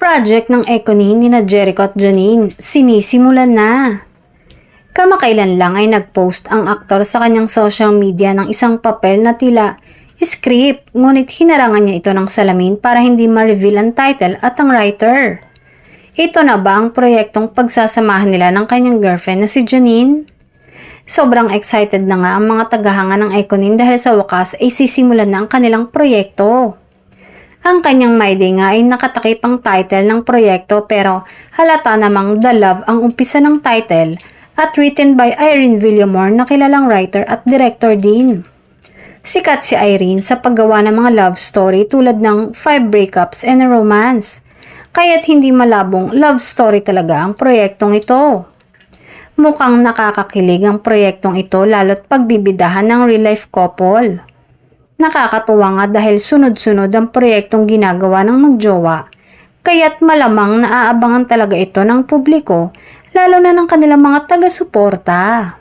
Project ng Ekonin nina Jericho at Janine, sinisimulan na. Kamakailan lang ay nag-post ang aktor sa kanyang social media ng isang papel na tila script, ngunit hinarangan niya ito ng salamin para hindi ma-reveal ang title at ang writer. Ito na ba ang proyektong pagsasamahan nila ng kanyang girlfriend na si Janine? Sobrang excited na nga ang mga tagahanga ng Ekonin dahil sa wakas ay sisimulan na ang kanilang proyekto. Ang kanyang My Day nga ay nakatakip ang title ng proyekto pero halata namang The Love ang umpisa ng title at written by Irene Villamor na kilalang writer at director din. Sikat si Irene sa paggawa ng mga love story tulad ng 5 Breakups and a Romance. Kaya't hindi malabong love story talaga ang proyektong ito. Mukhang nakakakilig ang proyektong ito lalo't pagbibidahan ng real-life couple. Nakakatuwa nga dahil sunod-sunod ang proyektong ginagawa ng magjowa, kaya't malamang naaabangan talaga ito ng publiko, lalo na ng kanilang mga taga-suporta.